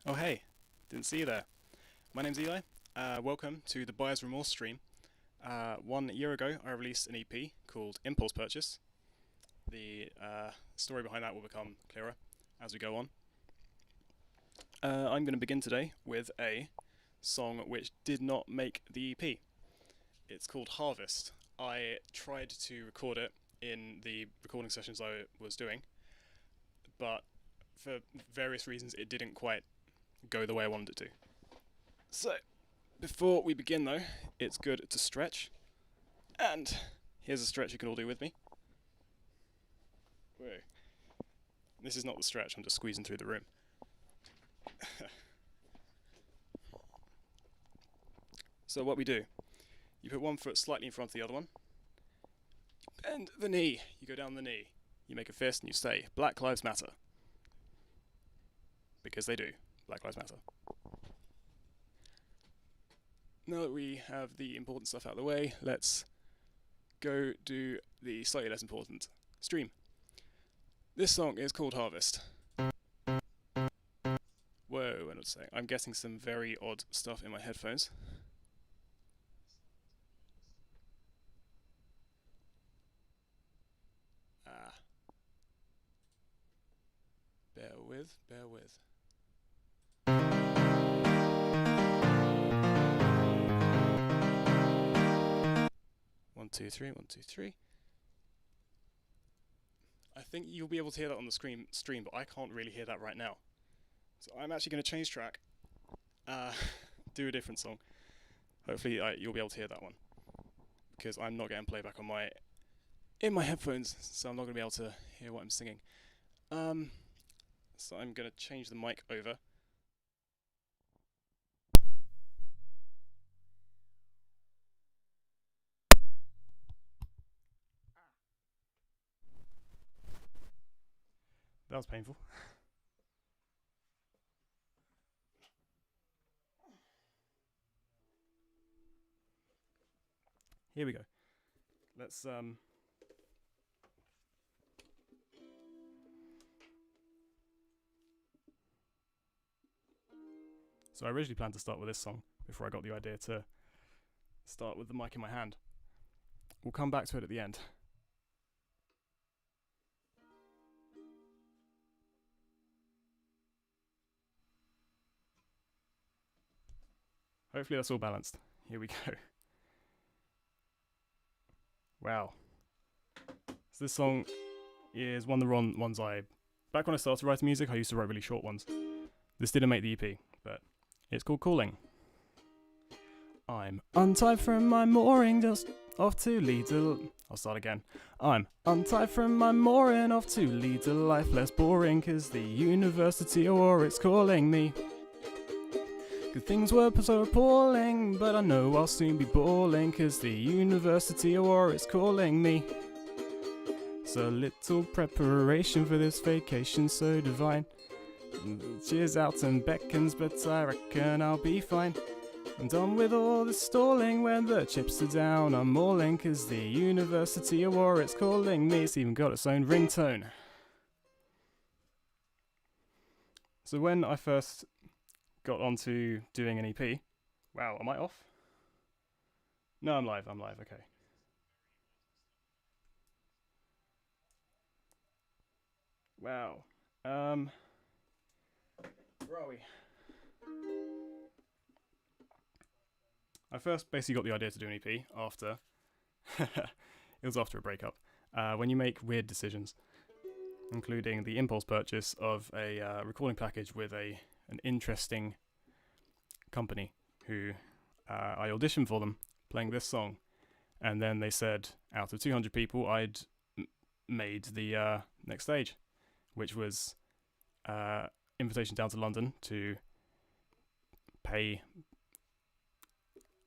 Oh hey, didn't see you there. My name's Eli. Welcome to the Buyer's Remorse stream. 1 year ago, I released an EP called Impulse Purchase. The story behind that will become clearer as we go on. I'm going to begin today with a song which did not make the EP. It's called Harvest. I tried to record it in the recording sessions I was doing, but for various reasons, it didn't quite go the way I wanted it to. So, before we begin though, it's good to stretch. And here's a stretch you can all do with me. Whoa. This is not the stretch, I'm just squeezing through the room. So what we do, you put one foot slightly in front of the other one, you bend the knee, you go down the knee, you make a fist and you say, Black Lives Matter. Because they do. Black Lives Matter. Now that we have the important stuff out of the way, let's go do the slightly less important stream. This song is called Harvest. Whoa, I was saying, I'm getting some very odd stuff in my headphones. Bear with, bear with. 1, 2, 3, 1, 2, 3. I think you'll be able to hear that on the stream, but I can't really hear that right now. So I'm actually going to change track, do a different song. Hopefully you'll be able to hear that one, because I'm not getting playback on in my headphones, so I'm not going to be able to hear what I'm singing. So I'm going to change the mic over. That was painful. Here we go. Let's So I originally planned to start with this song before I got the idea to start with the mic in my hand. We'll come back to it at the end. Hopefully that's all balanced. Here we go. Wow. So this song is one of the ones back when I started writing music, I used to write really short ones. This didn't make the EP, but it's called Calling. I'm untied from my mooring, just off to lead a... I'll start again. I'm untied from my mooring, off to lead a life less boring, 'cause the university of war, it's calling me. Good things were so appalling, but I know I'll soon be balling, 'cause the university of war, it's calling me. So little preparation for this vacation so divine. Cheers out and beckons, but I reckon I'll be fine. I'm done with all this stalling, when the chips are down I'm mauling, 'cause the university of war, it's calling me. It's even got its own ringtone. So when I first got onto doing an EP... Wow, am I off? No, I'm live, okay. Wow. Where are we? I first basically got the idea to do an EP after... it was after a breakup. When you make weird decisions, including the impulse purchase of a recording package with an interesting company who I auditioned for them playing this song, and then they said out of 200 people I'd made the next stage, which was invitation down to London to pay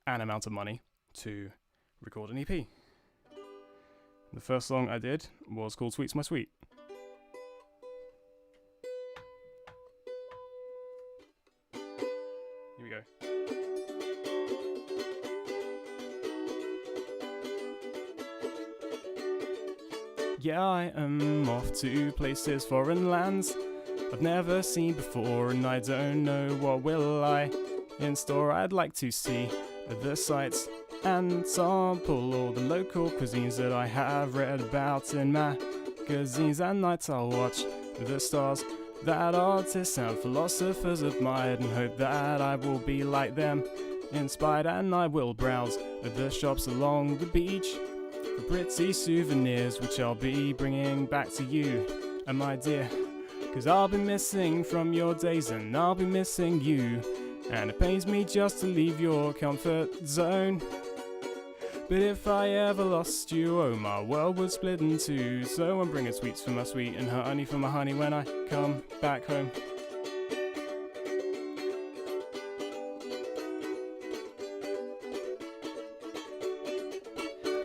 an amount of money to record an EP. The first song I did was called Sweet's My Sweet. Here we go. Yeah, I am off to places, foreign lands, I've never seen before, and I don't know what will lie in store. I'd like to see the sights and sample all the local cuisines that I have read about in magazines. At night I'll watch the stars that artists and philosophers admired, and hope that I will be like them, inspired. And I will browse the shops along the beach for pretty souvenirs, which I'll be bringing back to you, and my dear, 'cause I'll be missing from your days and I'll be missing you, and it pains me just to leave your comfort zone. But if I ever lost you, oh, my world would split in two. So I'm bringing sweets for my sweet and honey for my honey when I come back home.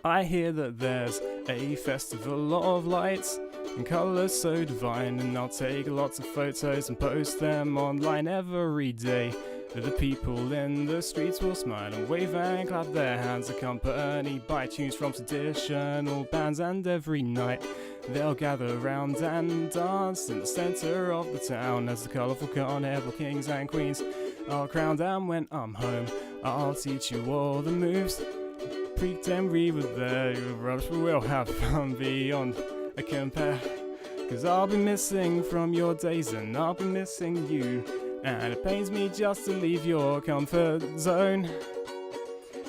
I hear that there's a festival of lights and colours so divine, and I'll take lots of photos and post them online every day. The people in the streets will smile and wave and clap their hands, accompanied by tunes from traditional bands. And every night they'll gather round and dance in the centre of the town as the colourful carnival kings and queens are crowned. And when I'm home, I'll teach you all the moves. Pretend we were there, rubbish, but we'll have fun beyond a compare. 'Cause I'll be missing from your days and I'll be missing you, and it pains me just to leave your comfort zone.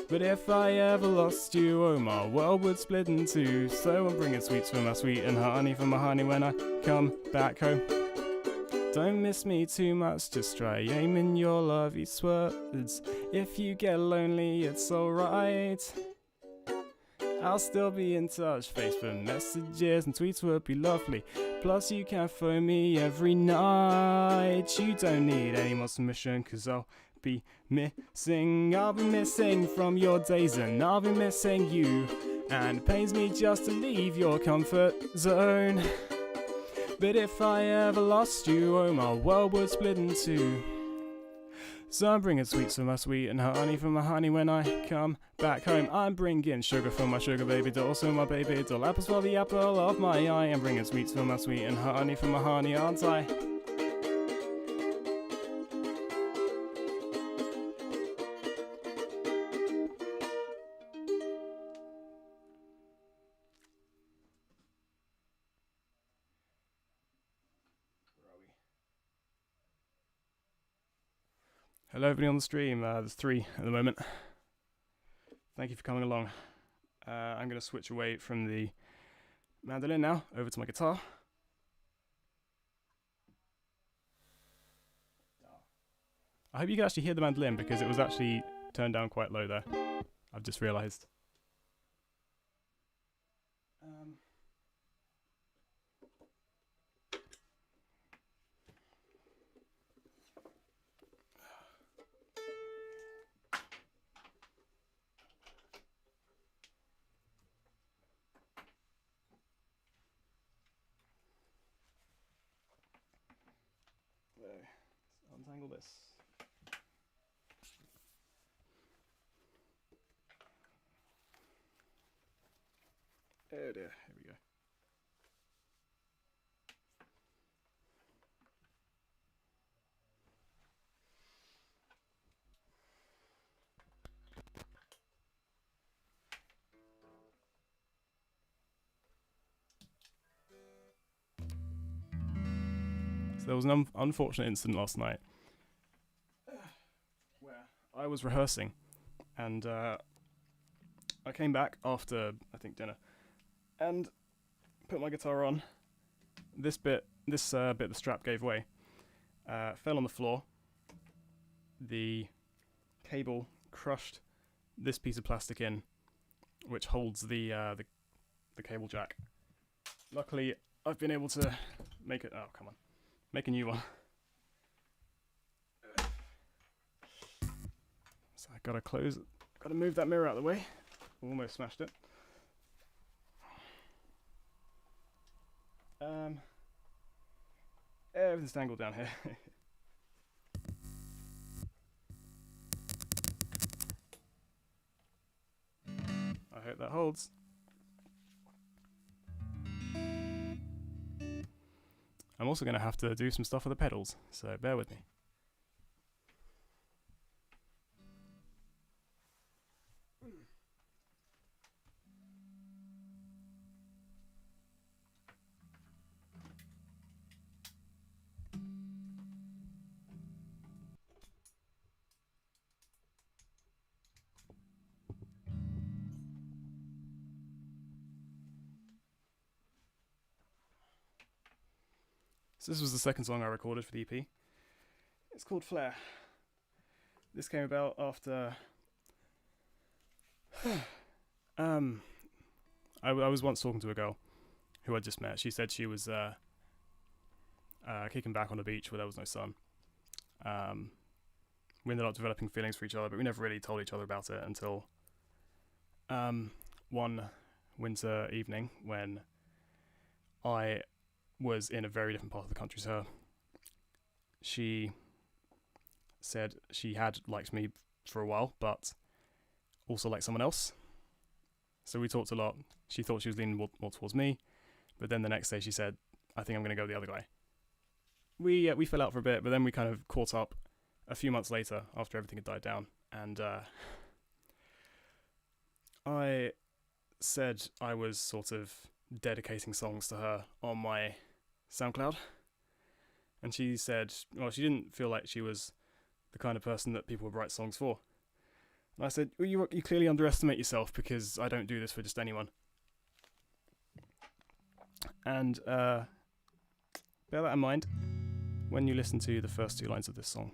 But if I ever lost you, oh, my world would split in two. So I'm bringing sweets for my sweet and honey for my honey when I come back home. Don't miss me too much, just try aiming your lovely words. If you get lonely, it's alright. I'll still be in touch, Facebook messages and tweets would be lovely. Plus you can phone me every night. You don't need any more submission, 'cause I'll be missing. I'll be missing from your days and I'll be missing you, and it pains me just to leave your comfort zone. But if I ever lost you, oh, my world would split in two. So I'm bringing sweets for my sweet and honey for my honey when I come back home. I'm bringing sugar for my sugar baby doll, so my baby doll, apples for the apple of my eye. I'm bringing sweets for my sweet and honey for my honey, aren't I? Hello everybody on the stream, there's 3 at the moment. Thank you for coming along. I'm going to switch away from the mandolin now, over to my guitar. I hope you can actually hear the mandolin, because it was actually turned down quite low there. I've just realised. Untangle this. Oh dear, here we go. So there was an unfortunate incident last night where I was rehearsing, and I came back after, I think, dinner, and put my guitar on. This bit, the strap gave way, fell on the floor. The cable crushed this piece of plastic in, which holds the cable jack. Luckily, I've been able to make it. Oh, come on. Make a new one. So I gotta move that mirror out of the way. Almost smashed it. Everything's tangled down here. I hope that holds. I'm also going to have to do some stuff with the pedals, so bear with me. So this was the second song I recorded for the EP. It's called Flare. This came about after I was once talking to a girl who I'd just met. She said she was kicking back on the beach where there was no sun. We ended up developing feelings for each other, but we never really told each other about it until one winter evening when I was in a very different part of the country to her. She said she had liked me for a while, but also liked someone else. So we talked a lot. She thought she was leaning more towards me, but then the next day she said, I think I'm going to go with the other guy. We fell out for a bit, but then we kind of caught up a few months later after everything had died down, and I said I was sort of dedicating songs to her on my SoundCloud, and she said, well, she didn't feel like she was the kind of person that people would write songs for. And I said, well, you clearly underestimate yourself, because I don't do this for just anyone. And bear that in mind when you listen to the first two lines of this song.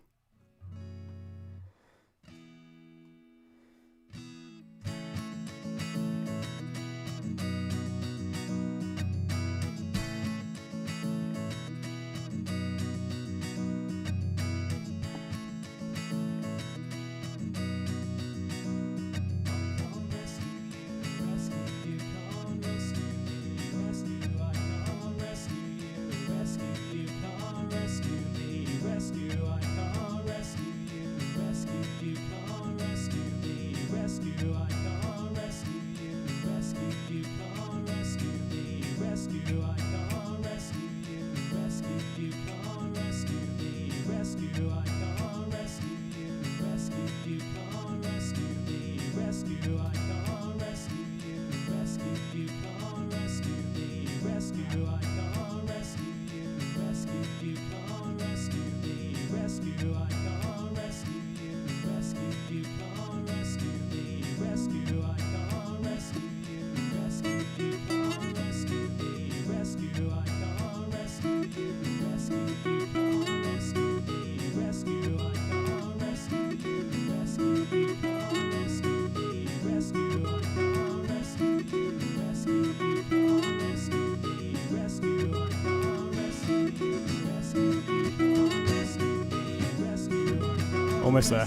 Almost there.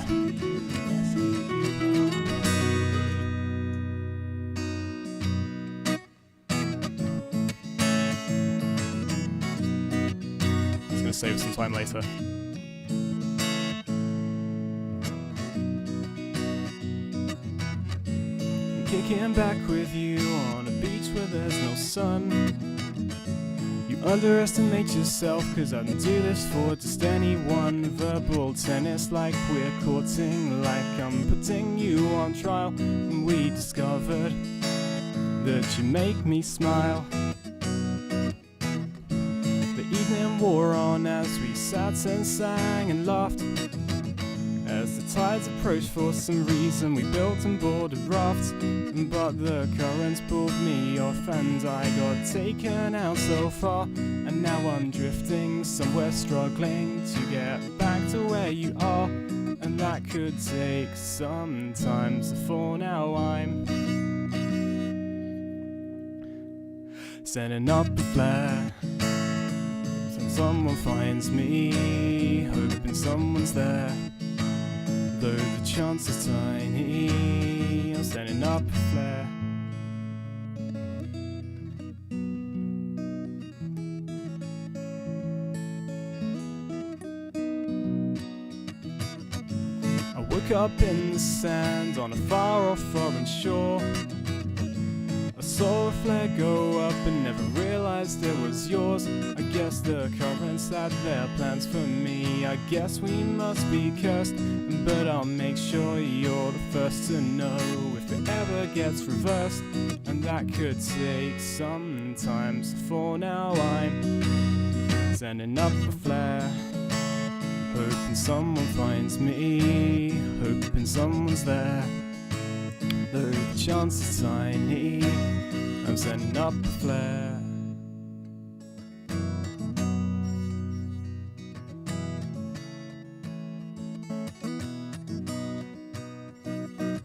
Just gonna save some time later. Kicking back with you on a beach where there's no sun. You underestimate yourself, cause I don't do this for just anyone. Verbal tennis like we're courting, like I'm putting you on trial. And we discovered that you make me smile. The evening wore on as we sat and sang and laughed. As the tides approached, for some reason we built and boarded rafts. But the currents pulled me off and I got taken out so far. And now I'm drifting somewhere, struggling to get back to where you are. And that could take some time, so for now I'm setting up a flare. So someone finds me, hoping someone's there. Though the chance is tiny, I'm setting up a flare. I woke up in the sand on a far off foreign shore. I saw a flare go up and never realized it was yours. I guess the currents had their plans for me. I guess we must be cursed, but I'll make sure you're the first to know if it ever gets reversed, and that could take some time. So for now I'm sending up a flare, hoping someone finds me, hoping someone's there. Though the chance is tiny, I'm sending up a flare.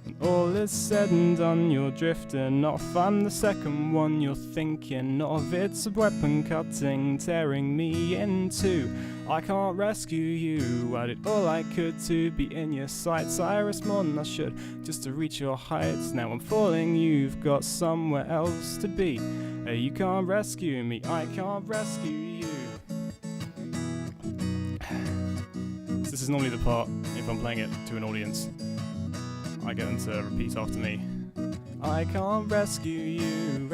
When all is said and done, you're drifting off. I'm the second one you're thinking of. It's a weapon cutting, tearing me in two. I can't rescue you. I did all I could to be in your sights. I risked more than I should just to reach your heights. Now I'm falling, you've got somewhere else to be. Hey, you can't rescue me, I can't rescue you. This is normally the part, if I'm playing it to an audience, I get them to repeat after me. I can't rescue you,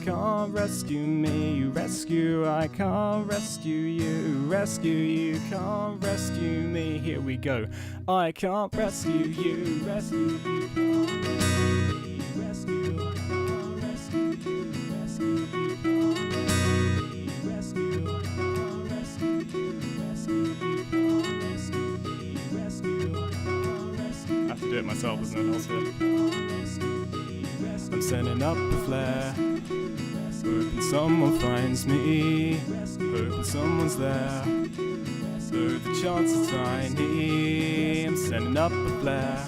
can't rescue me, rescue, I can't rescue you, can't rescue me. Here we go. I can't rescue you, rescue you, can't rescue me, rescue, I can't rescue you, rescue you, can't rescue me, rescue, I can't rescue you, rescue you, can't rescue me, rescue, I can't rescue you. I have to do it myself, there's no one else here. I'm sending up a flare, hoping someone finds me, hoping someone's there, though the chance is tiny. I'm sending up a flare,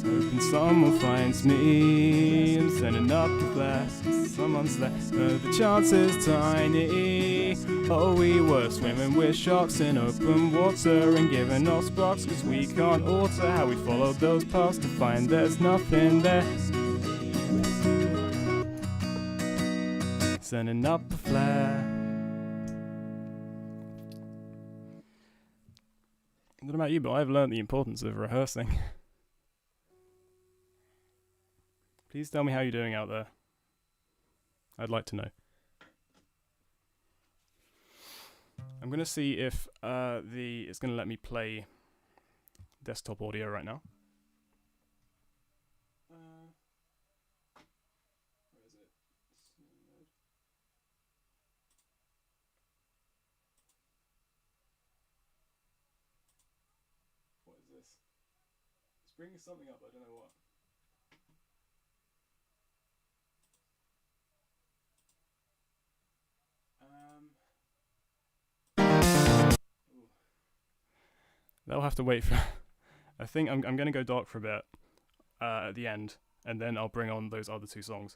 hoping someone finds me. I'm sending up a flare, someone's there, though the chance is tiny. Oh, we were swimming with sharks in open water and giving off sparks, 'cause we can't alter how we followed those paths to find there's nothing there. Sending up a flare. I don't know about you, but I've learned the importance of rehearsing. Please tell me how you're doing out there. I'd like to know. I'm gonna see if it's gonna let me play desktop audio right now. It's bringing something up, I don't know what. They'll have to wait for... I think I'm going to go dark for a bit at the end, and then I'll bring on those other two songs,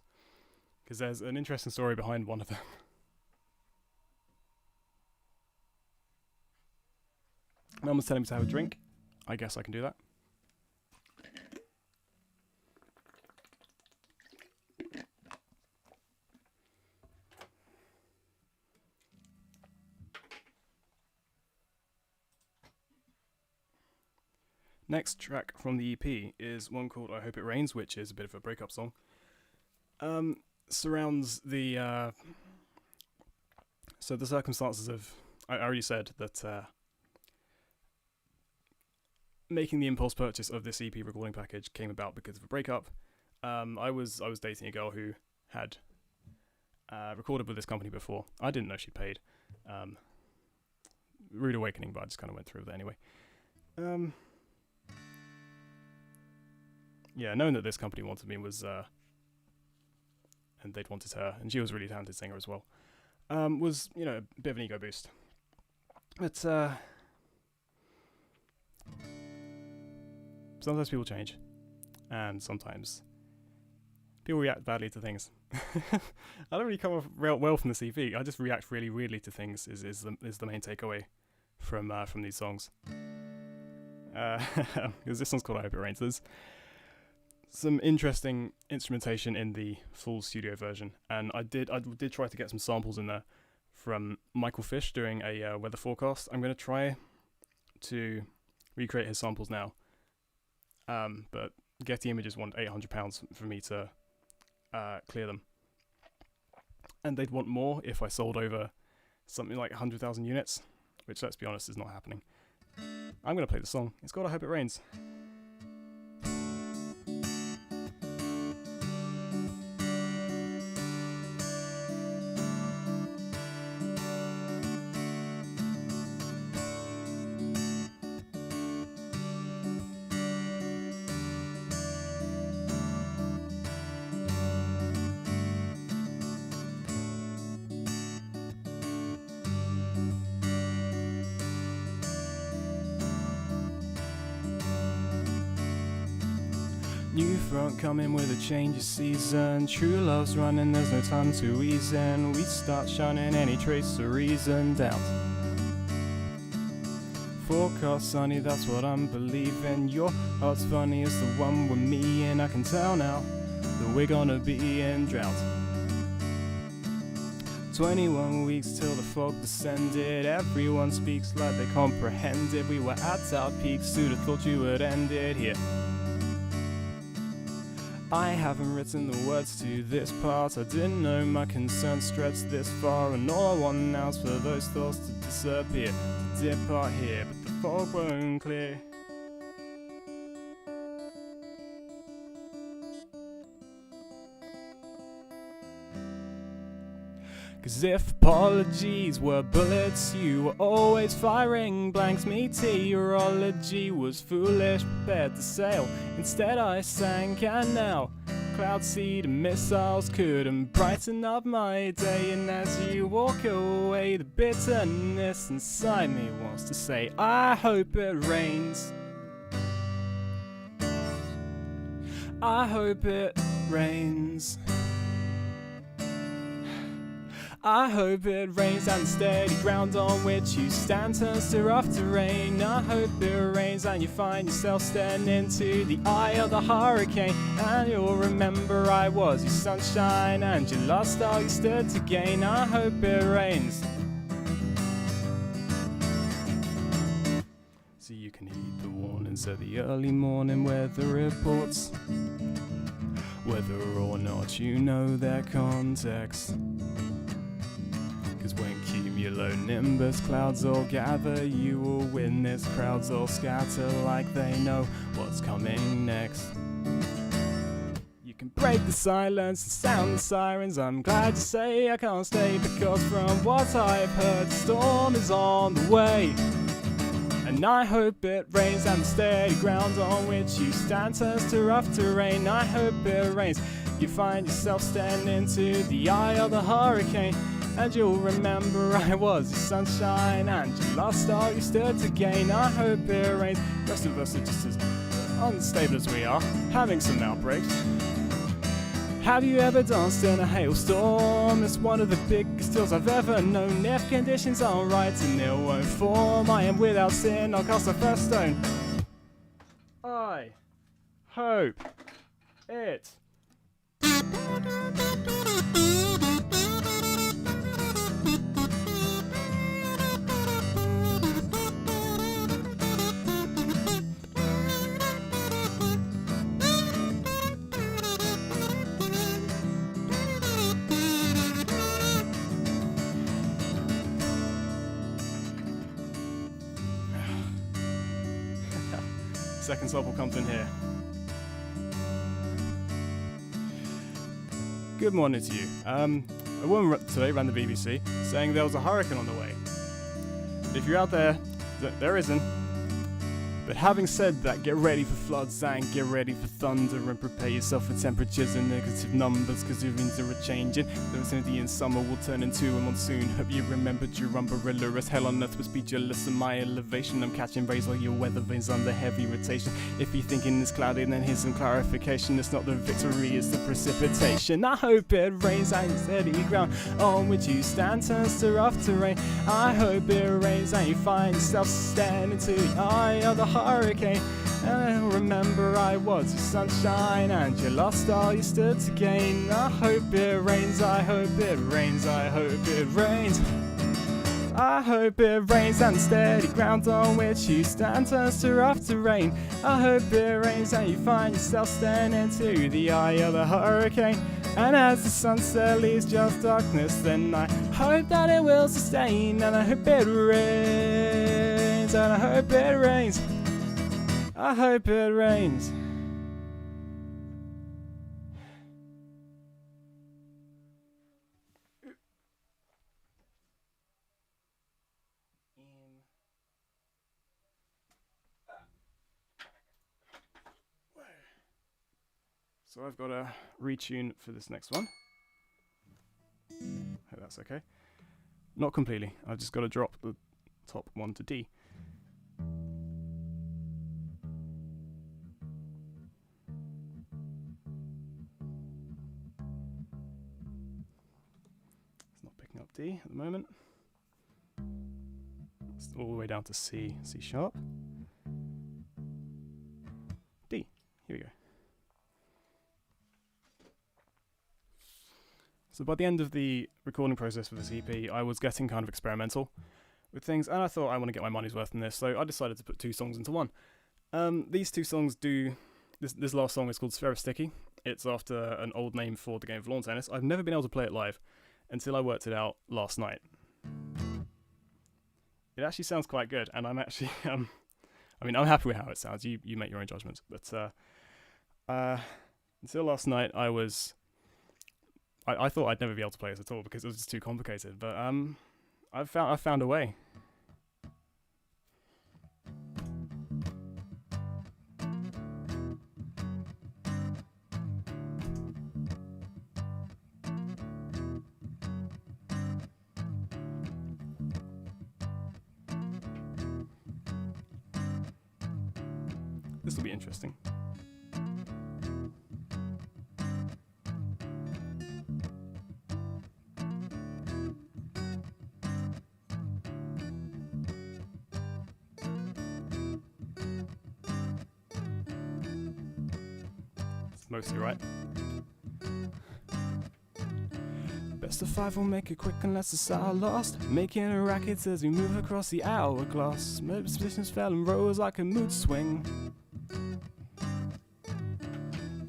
because there's an interesting story behind one of them. Mum was telling me to have a drink. I guess I can do that. Next track from the EP is one called I Hope It Rains, which is a bit of a breakup song. Surrounds the... so the circumstances of... I already said that making the impulse purchase of this EP recording package came about because of a breakup. I was dating a girl who had recorded with this company before. I didn't know she paid. Rude awakening, but I just kind of went through with it anyway. Yeah, knowing that this company wanted me was, and they'd wanted her, and she was a really talented singer as well, was, you know, a bit of an ego boost. But, sometimes people change, and sometimes people react badly to things. I don't really come off real well from the EP. I just react really weirdly to things. Is the main takeaway from these songs. Because this song's called I Hope It Rains. There's some interesting instrumentation in the full studio version, and I did try to get some samples in there from Michael Fish doing a weather forecast. I'm going to try to recreate his samples now, but Getty Images wanted £800 for me to clear them. And they'd want more if I sold over something like 100,000 units, which, let's be honest, is not happening. I'm going to play the song. It's called I Hope It Rains. New front coming with a change of season. True love's running, there's no time to ease in. We start shunning any trace of reason doubt. Forecast sunny, that's what I'm believing. Your heart's funny, it's the one with me, and I can tell now that we're gonna be in drought. 21 weeks till the fog descended. Everyone speaks like they comprehended. We were at our peaks, who'd have thought you had ended here. I haven't written the words to this part. I didn't know my concerns stretched this far, and all I want now is for those thoughts to disappear, to depart here, but the fog won't clear. Cause if apologies were bullets, you were always firing blanks. Meteorology was foolish, prepared to sail. Instead I sank, and now cloud seed and missiles couldn't brighten up my day. And as you walk away, the bitterness inside me wants to say, I hope it rains. I hope it rains. I hope it rains and the steady ground on which you stand turns to rough terrain. I hope it rains and you find yourself staring into the eye of the hurricane. And you'll remember I was your sunshine and you lost all you stood to gain. I hope it rains, so you can heed the warnings of the early morning weather reports, whether or not you know their context. Cause when cumulonimbus clouds all gather, you will witness crowds all scatter like they know what's coming next. You can break the silence and sound the sirens. I'm glad to say I can't stay, because from what I've heard, the storm is on the way. And I hope it rains and the steady ground on which you stand turns to rough terrain. I hope it rains, you find yourself standing into the eye of the hurricane. And you'll remember I was your sunshine and you lost all you stood to gain. I hope it rains. The rest of us are just as unstable as we are, having some outbreaks. Have you ever danced in a hailstorm? It's one of the biggest thrills I've ever known. If conditions aren't right and it won't form, I am without sin, I'll cast the first stone. I hope it second sample comes in here. Good morning to you. A woman today ran the BBC saying there was a hurricane on the way. If you're out there, there isn't. But having said that, get ready for floods and get ready for thunder, and prepare yourself for temperatures and negative numbers, cause the winds are a-changing. The vicinity in summer will turn into a monsoon. Hope you remembered your umbrella as hell on earth was speechless in my elevation. I'm catching rays while your weather vane's under heavy rotation. If you're thinking it's cloudy, then here's some clarification. It's not the victory, it's the precipitation. I hope it rains and steady ground on which you stand turns to rough terrain. I hope it rains and you find yourself standing to the eye of the hurricane. And remember I was your sunshine and you lost all you stood to gain. I hope it rains, I hope it rains, I hope it rains. I hope it rains and the steady ground on which you stand turns to rough terrain. I hope it rains and you find yourself standing to the eye of the hurricane. And as the sunset leaves just darkness, then I hope that it will sustain, and I hope it rains, and I hope it rains, I hope it rains. So I've got a retune for this next one. Hope that's okay. Not completely. I've just got to drop the top one to D. It's not picking up D at the moment. It's all the way down to C, C sharp. D. Here we go. So by the end of the recording process for this EP, I was getting kind of experimental with things, and I thought I want to get my money's worth in this, so I decided to put 2 songs into one. These 2 songs do... This last song is called Sphairistike. It's after an old name for the game of lawn tennis. I've never been able to play it live until I worked it out last night. It actually sounds quite good, and I'm actually... I mean, I'm happy with how it sounds. You make your own judgments. But until last night, I thought I'd never be able to play this at all because it was just too complicated, but I've found a way. This will be interesting. Mostly right. Best of 5 will make it quick unless it's our lost. Making a racket as we move across the hourglass. Positions fell and rose like a mood swing.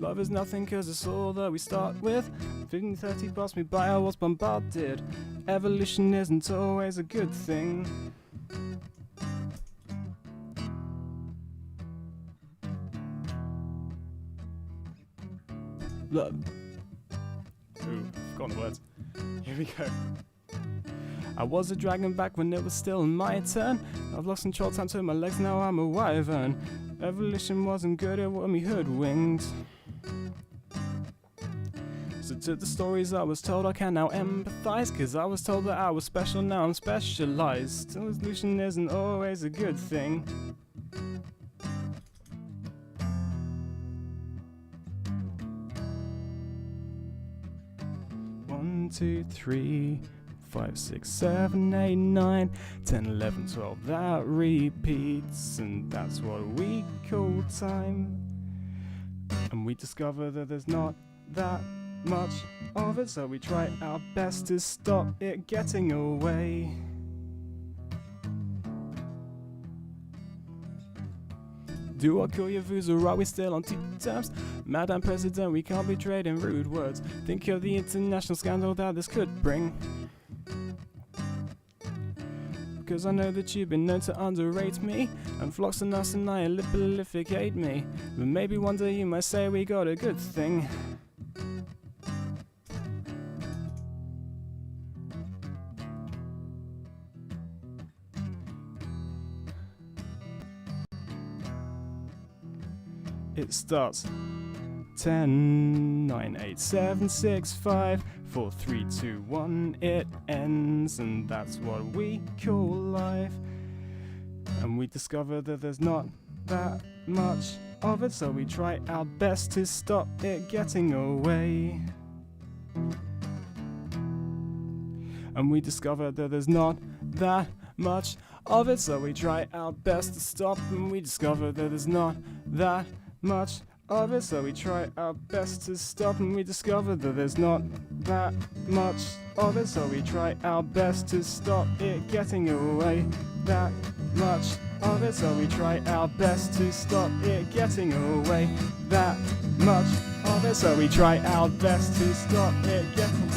Love is nothing cause it's all that we start with. 1530 passed me by, I was bombarded. Evolution isn't always a good thing. Love. Ooh, forgotten the words. Here we go. I was a dragon back when it was still my turn. I've lost control, time to my legs, now I'm a wyvern. Evolution wasn't good, it wore me hoodwinked. So to the stories I was told, I can now empathize, cause I was told that I was special, now I'm specialized. Evolution isn't always a good thing. One, 2, 3, 5, 6, 7, 8, 9, 10, 11, 12, that repeats, and that's what we call time. And we discover that there's not that much of it, so we try our best to stop it getting away. Do I call you views or are we still on 2 terms? Madam President, we can't be trading rude words. Think of the international scandal that this could bring. Because I know that you've been known to underrate me, and flocks on us and annihilate me. But maybe one day you might say we got a good thing. It starts 10, 9, 8, 7, 6, 5, 4, 3, 2, 1. It ends, and that's what we call life. And we discover that there's not that much of it, so we try our best to stop it getting away. And we discover that there's not that much of it, so we try our best to stop, and we discover that there's not that much of it, so we try our best to stop, and we discover that there's not that much of it, so we try our best to stop it getting away. That much of it, so we try our best to stop it getting away. That much of it, so we try our best to stop it getting.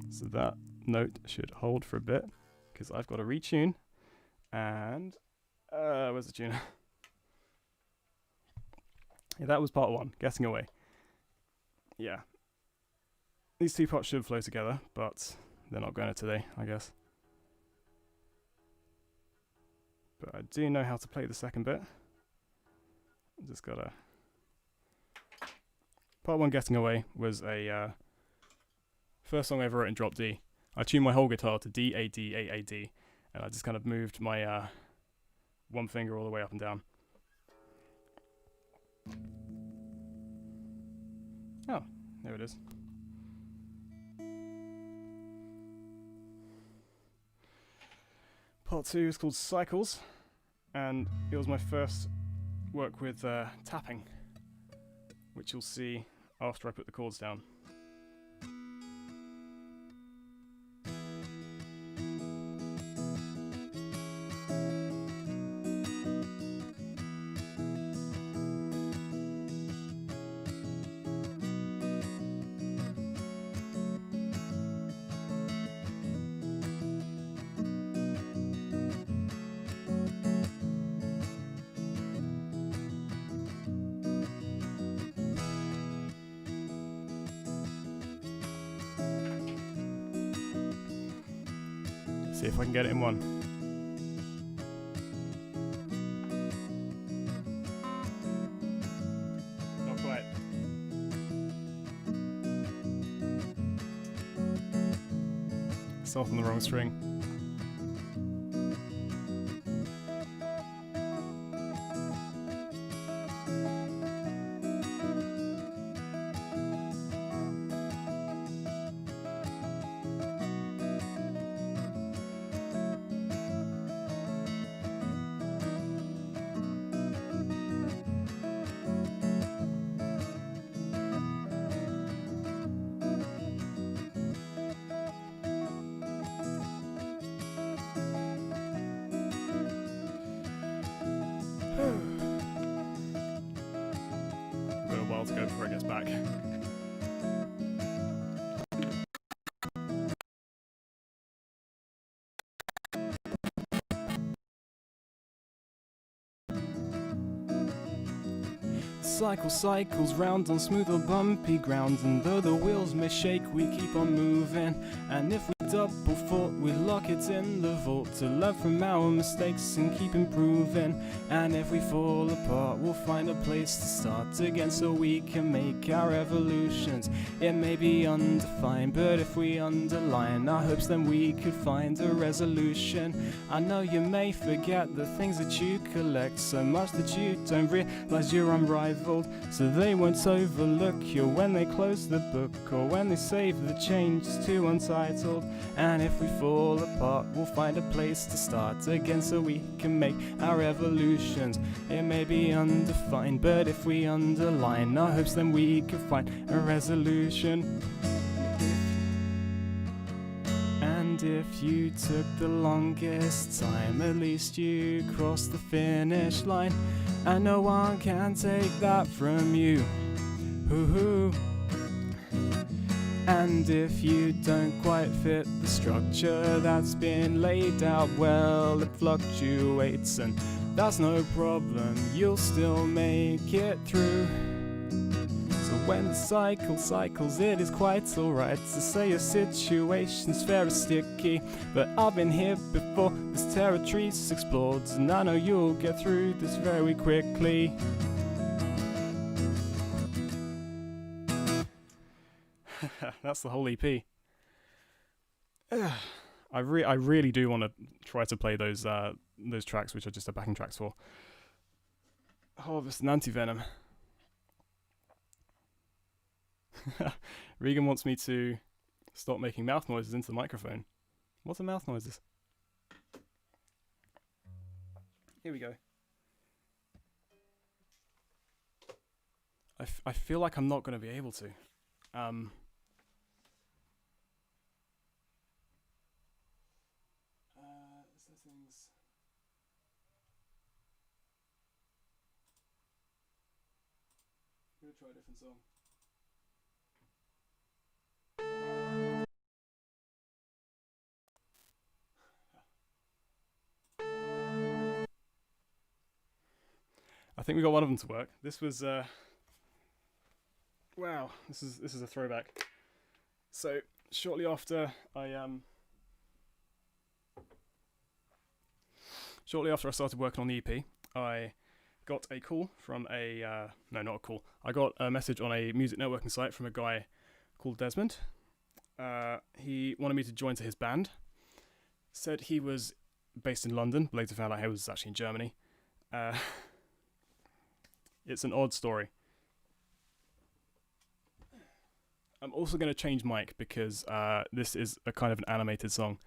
So that note should hold for a bit, because I've got to retune, and where's the tuner? Yeah, that was part 1, Getting Away. Yeah. These 2 parts should flow together, but they're not going to today, I guess. But I do know how to play the second bit. I just gotta... Part 1, Getting Away, was a first song I ever wrote in drop D. I tuned my whole guitar to D, A, D, A, A, D, and I just kind of moved my one finger all the way up and down. Oh, there it is. Part 2 is called Cycles, and it was my first work with tapping, which you'll see after I put the chords down. See if I can get it in one. Not quite. It's off on the wrong string. Got a while to go before it gets back. Cycle cycles round on smooth or bumpy ground, and though the wheels may shake, we keep on moving. And if we double fault, we lock it in the vault to learn from our mistakes and keep improving. And if we fall apart, we'll find a place to start again, so we can make our evolutions. It may be undefined, but if we underline our hopes, then we could find a resolution. I know you may forget the things that you collect, so much that you don't realize you're unrivaled, so they won't overlook you when they close the book, or when they save the changes to Untitled. And if we fall apart, we'll find a place to start again, so we can make our evolutions. It may be undefined, but if we underline our hopes, then we can find a resolution. And if you took the longest time, at least you crossed the finish line, and no one can take that from you. Hoo-hoo. And if you don't quite fit the structure that's been laid out, well, it fluctuates, and that's no problem, you'll still make it through. So when the cycle cycles, it is quite alright to say your situation's Sphairistike, but I've been here before, this territory's explored, and I know you'll get through this very quickly. That's the whole EP. I really do want to try to play those tracks, which are just the backing tracks for Harvest and Antivenom. Regan wants me to stop making mouth noises into the microphone. What are mouth noises? Here we go. I feel like I'm not going to be able to. Nothing's... I'm gonna try a different song. I think we got one of them to work. This was wow, this is a throwback. So shortly after I started working on the EP, I got a call from a no, not a call. I got a message on a music networking site from a guy called Desmond. He wanted me to join to his band. Said he was based in London. Later found out he was actually in Germany. It's an odd story. I'm also going to change mic because this is a kind of an animated song.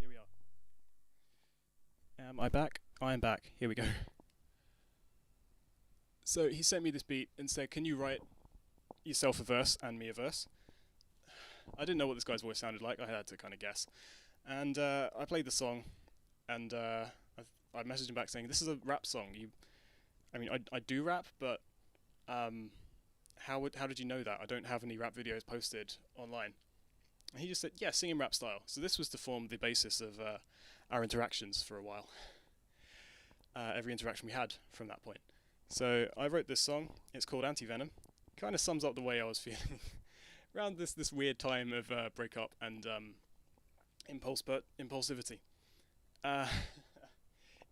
Here we are. Am I back? I am back. Here we go. So he sent me this beat and said, can you write yourself a verse and me a verse? I didn't know what this guy's voice sounded like. I had to kind of guess. And I played the song, and I messaged him back saying, this is a rap song. I do rap, but how did you know that? I don't have any rap videos posted online. And he just said, yeah, sing in rap style. So this was to form the basis of our interactions for a while. Every interaction we had from that point. So I wrote this song. It's called Antivenom. Kind of sums up the way I was feeling around this weird time of breakup and impulsivity.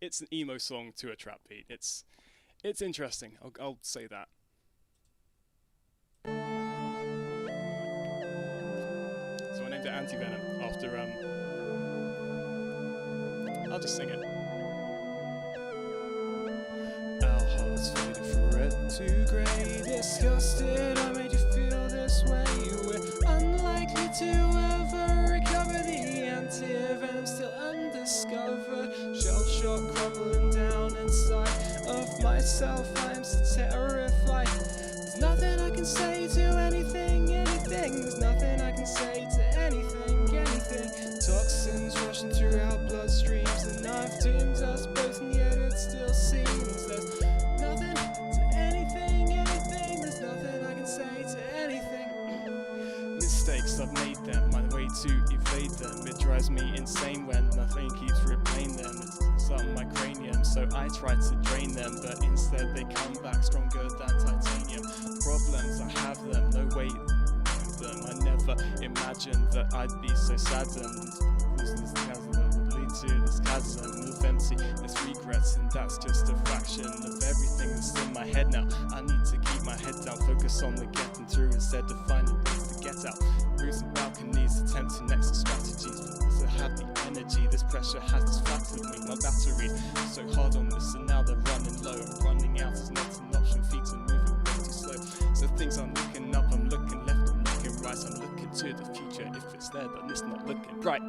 It's an emo song to a trap beat. It's interesting. I'll say that. So I named it Antivenom after I'll just sing it. Our hearts faded from red to grey. Disgusted, I made you feel this way. We're unlikely to ever recover. The antivenom still undiscovered. Shell shock crumbling down inside of myself. I'm so terrified. There's nothing I can say to anything. There's nothing I can say to anything. Toxins rushing through our bloodstreams, and I've doomed us both, and yet it still seems there's nothing to anything. There's nothing I can say to anything. Mistakes, I've made them, my way to evade them. It drives me insane when nothing keeps replaying them. It's up my cranium, so I try to drain them, but instead they come back stronger than titanium. Problems, I have them, no weight them. I never imagined that I'd be so saddened. This chasm that would lead to this chasm of empty, this regrets, and that's just a fraction of everything that's in my head now. I need to keep my head down, focus on the getting through instead of finding ways to get out. Roofs and balconies, attempting exit strategies, because I have the energy. This pressure has distracted me. My batteries so hard on this, and now they're running low. I'm running out, it's not an option. Feet are moving way too slow. So things I'm looking up, I'm looking left, I'm looking right. I'm looking to the future if it's there, but it's not looking bright.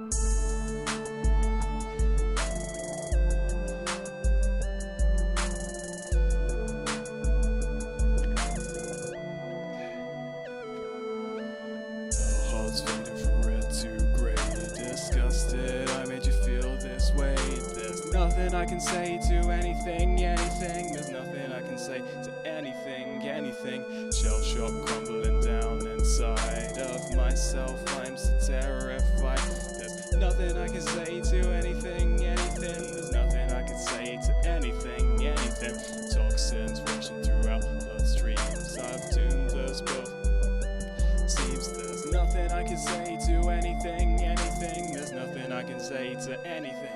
Fading from red to grey. Disgusted, I made you feel this way. There's nothing I can say to anything. There's nothing I can say to anything. Shell shock crumbling down inside of myself. I'm so terrified. There's nothing I can say to anything. There's nothing I can say to anything. Toxins rushing throughout bloodstreams. I've doomed us both. Seems there's nothing I can say to anything. There's nothing I can say to anything.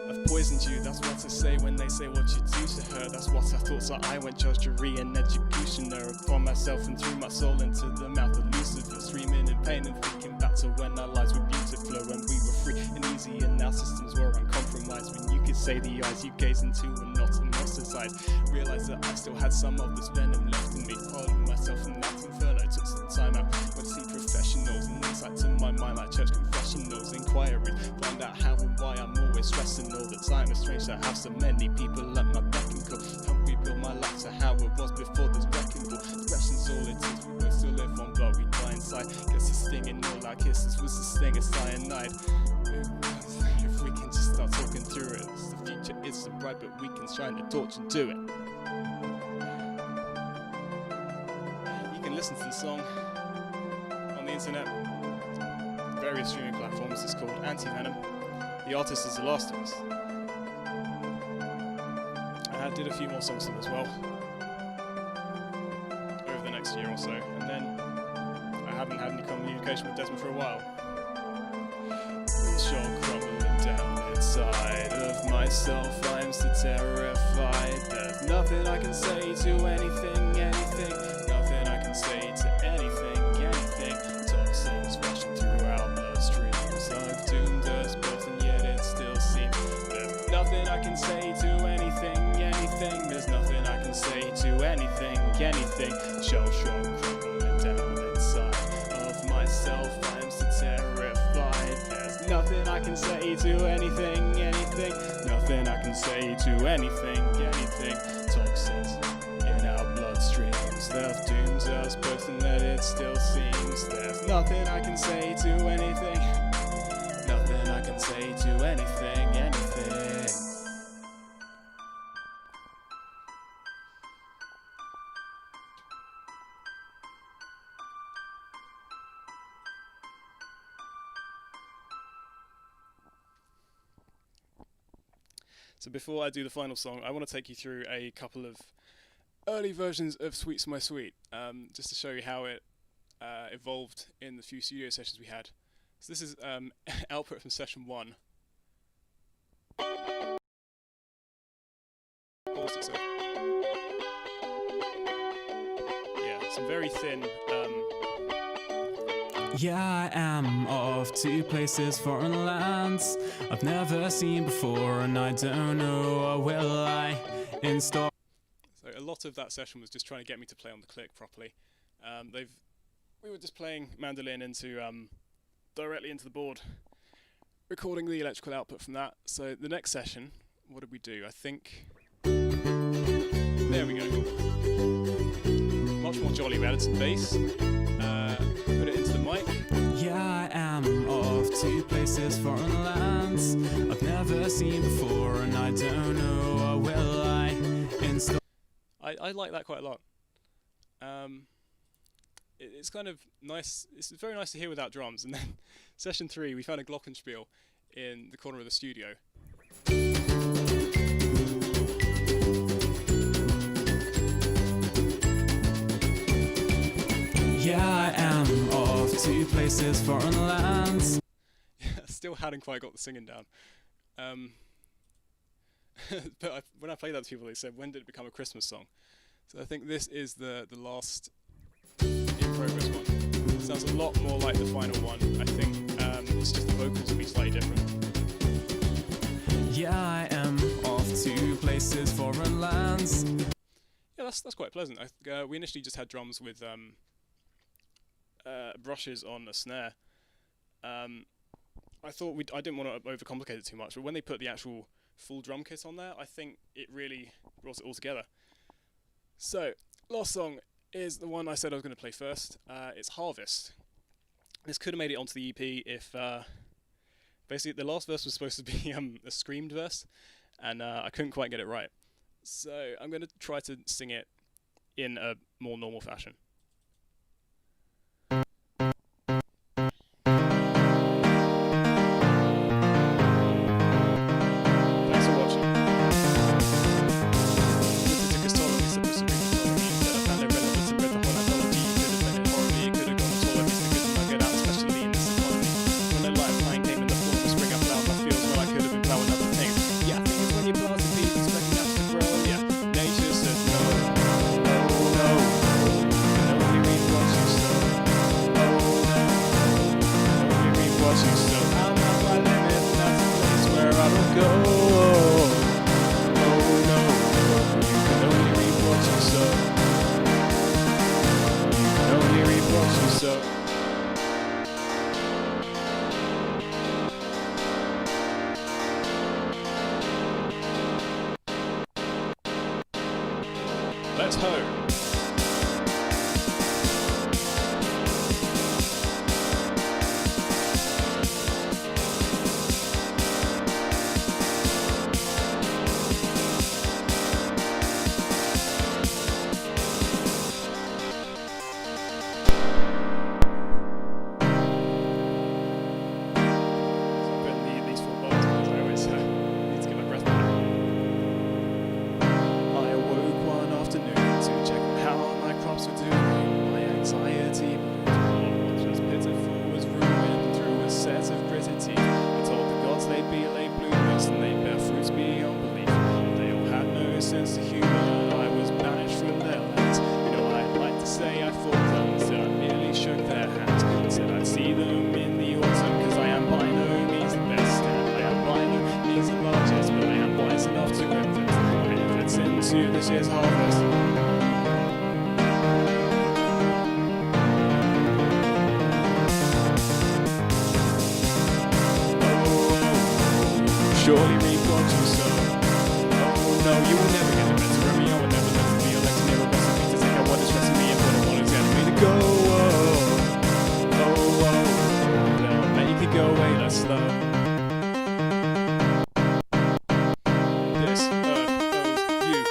I've poisoned you, that's what I say when they say what you do to her. That's what I thought, so I went jury and executioner upon myself and threw my soul into the mouth of Lucifer, screaming in pain and thinking back to when our lives were beautiful and we were free and easy and our systems were uncompromised. When you could say the eyes you gaze into were not in monster's eyes. Realised that I still had some of this venom left in me. Pardon myself from that inferno, took some time out. Went to see professionals and insight to my mind like church confessionals, inquiries. Find out how and why I'm always stressing all the time. It's strange to have so many people at my beck and call. Help rebuild my life to how it was before this wrecking ball. our kisses was this thing of cyanide. If we can just start talking through it, the future is so bright, but we can shine the torch into it. You can listen to the song on the internet, various streaming platforms. It's called Antivenom. The artist is The Last of Us. I did a few more songs with them as well over the next year or so, and then I haven't had any communication with Desmond for a while. Shall crumbling down inside of myself, I'm so terrified. There's nothing I can say to anything, nothing I can say to anything. Toxins rushing through our bloodstreams, I've doomed us both, and yet it still seems there's nothing I can say to anything. There's nothing I can say to anything. Shell shock crumbling down inside of myself, I'm so terrified. There's nothing I can say to anything. Nothing I can say to anything. Toxins in our bloodstreams, they've doomed us both, and that it still seems there's nothing I can say to anything. Nothing I can say to anything. So before I do the final song, I want to take you through a couple of early versions of Sweet's My Sweet, just to show you how it evolved in the few studio sessions we had. So this is output from session 1. Yeah, some very thin. Yeah, I am off to places, foreign lands I've never seen before, and I don't know will I install. So a lot of that session was just trying to get me to play on the click properly. We were just playing mandolin into directly into the board, recording the electrical output from that. So the next session, what did we do? I think there we go. Much more jolly. We added some bass. Put it into the mic. Yeah, I am off to places, foreign lands I've never seen before, and I don't know will I install. I like that quite a lot. It's kind of nice. It's very nice to hear without drums. And then session 3, we found a glockenspiel in the corner of the studio. Yeah, I am off to places, foreign lands. Still hadn't quite got the singing down. But when I played that to people, they said, when did it become a Christmas song? So I think this is the last in-progress one. It sounds a lot more like the final one. I think it's just the vocals will be slightly different. Yeah, I am off to places, foreign lands. Yeah, that's quite pleasant. We initially just had drums with brushes on a snare. I thought I didn't want to overcomplicate it too much, but when they put the actual full drum kit on there, I think it really brought it all together. So, last song is the one I said I was going to play first. It's Harvest. This could have made it onto the EP if basically the last verse was supposed to be a screamed verse, and I couldn't quite get it right. So I'm going to try to sing it in a more normal fashion. Let's hope. year's harvest. Surely reap what you sow. Oh no, you will never get the better of me. I will never let me elect near a recipe to take out what is stressing me and put it on is getting me to go. They'll make it go way less slow. This earth owes you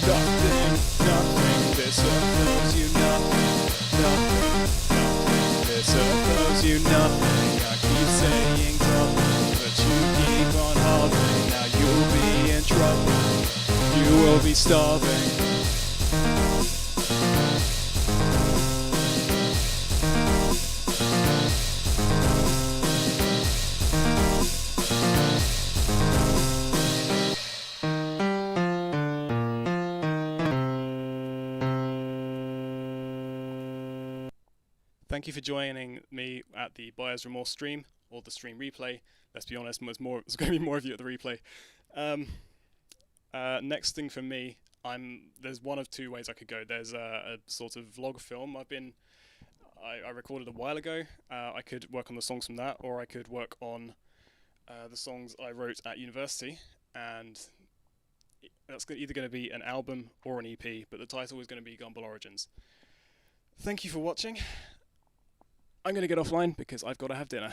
nothing, nothing. This earth owes you nothing, nothing, nothing. This earth owes you nothing. I keep saying something, but you keep on holding. Now you'll be in trouble. You will be starving. Thank you for joining me at the Buyer's Remorse stream, or the stream replay. Let's be honest, there's going to be more of you at the replay. Next thing for me, there's one of two ways I could go. There's a sort of vlog film I recorded a while ago. I could work on the songs from that, or I could work on the songs I wrote at university, and that's either going to be an album or an EP, but the title is going to be Gumble Origins. Thank you for watching. I'm going to get offline because I've got to have dinner.